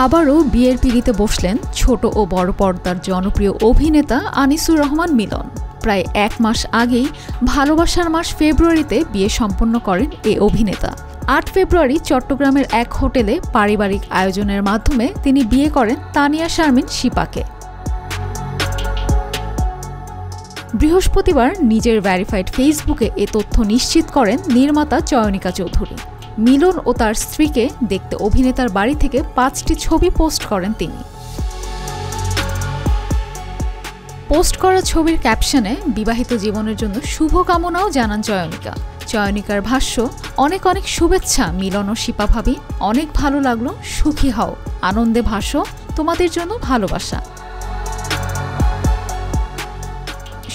আবারও বিয়ের পিঁড়িতে বসলেন ছোট ও বড় পর্দার জনপ্রিয় অভিনেতা আনিসুর রহমান মিলন। প্রায় 1 মাস আগেই ভালোবাসার মাস ফেব্রুয়ারিতে বিয়ে সম্পন্ন করেন এই অভিনেতা। 8 ফেব্রুয়ারি চট্টগ্রামের এক হোটেলে পারিবারিক আয়োজনের মাধ্যমে তিনি বিয়ে করেন তানিয়া শারমিন শিপাকে। বৃহস্পতিবার নিজের ভেরিফাইড ফেসবুকে এ তথ্য নিশ্চিত করেন নির্মাতা চয়নিকা চৌধুরী। মিলন ও তার স্ত্রীকে দেখতে অভিনেতার বাড়ি থেকে 5টি ছবি পোস্ট করেন তিনি। পোস্ট করা ছবির ক্যাপশনে বিবাহিত জীবনের জন্য শুভকামনাও জানান চয়নিকা। চয়নিকার ভাষ্য, অনেক অনেক শুভেচ্ছা মিলন ও শিপা ভাবি, অনেক ভালো লাগলো, সুখী হও, আনন্দে ভাসো, তোমাদের জন্য ভালোবাসা।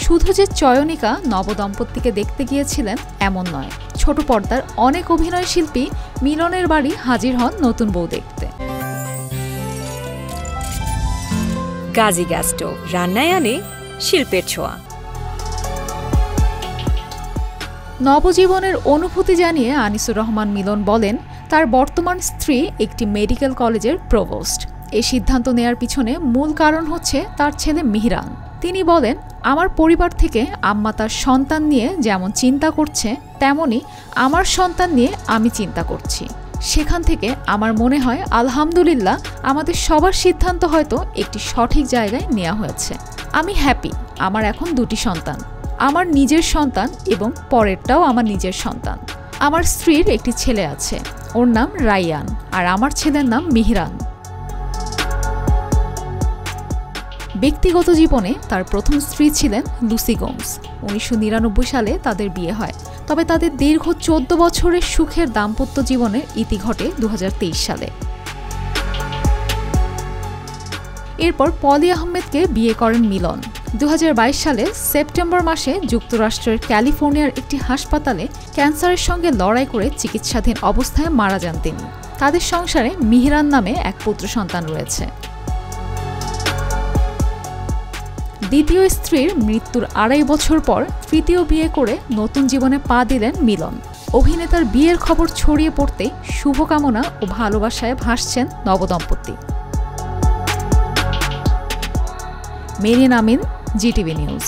শুধু যে চয়নিকা নবদম্পতিকে দেখতে গিয়েছিলেন এমন নয়, ছোট পর্দার অনেক অভিনয় শিল্পী মিলনের বাড়ি হাজির হন নতুন বউ দেখতে। গাজী গ্যাস স্টোভ রান্নায় আনে শিল্পের ছোঁয়া। নবজীবনের অনুভূতি জানিয়ে আনিসুর রহমান মিলন বলেন, তার বর্তমান স্ত্রী একটি মেডিকেল কলেজের প্রভোস্ট। এই সিদ্ধান্ত নেয়ার পিছনে মূল কারণ হচ্ছে তার ছেলে মিহরান। তিনি বলেন, আমার পরিবার থেকে আম্মা তার সন্তান নিয়ে যেমন চিন্তা করছে, তেমনি আমার সন্তান নিয়ে আমি চিন্তা করছি। সেখান থেকে আমার মনে হয় আলহামদুলিল্লাহ আমাদের সবার সিদ্ধান্ত হয়তো একটি সঠিক জায়গায় নেওয়া হয়েছে। আমি হ্যাপি। আমার এখন 2টি সন্তান, আমার নিজের সন্তান এবং পরেরটাও আমার নিজের সন্তান। আমার স্ত্রীর একটি ছেলে আছে, ওর নাম রাইয়ান, আর আমার ছেলের নাম মিহরান। ব্যক্তিগত জীবনে তার প্রথম স্ত্রী ছিলেন লুসি গোমস। 1999 সালে তাদের বিয়ে হয়, তবে তাদের দীর্ঘ 14 বছরের সুখের দাম্পত্য জীবনের ইতি ঘটে 2023 সালে। এরপর পলি আহমেদকে বিয়ে করেন মিলন। 2022 সালে সেপ্টেম্বর মাসে যুক্তরাষ্ট্রের ক্যালিফোর্নিয়ার একটি হাসপাতালে ক্যান্সারের সঙ্গে লড়াই করে চিকিৎসাধীন অবস্থায় মারা যান তিনি। তাদের সংসারে মিহরান নামে এক পুত্র সন্তান রয়েছে। দ্বিতীয় স্ত্রীর মৃত্যুর 2.5 বছর পর তৃতীয় বিয়ে করে নতুন জীবনে পা দিলেন মিলন। অভিনেতার বিয়ের খবর ছড়িয়ে পড়তেই শুভকামনা ও ভালোবাসায় ভাসছেন নবদম্পতি। মেরিন আমিন, জিটিভি নিউজ।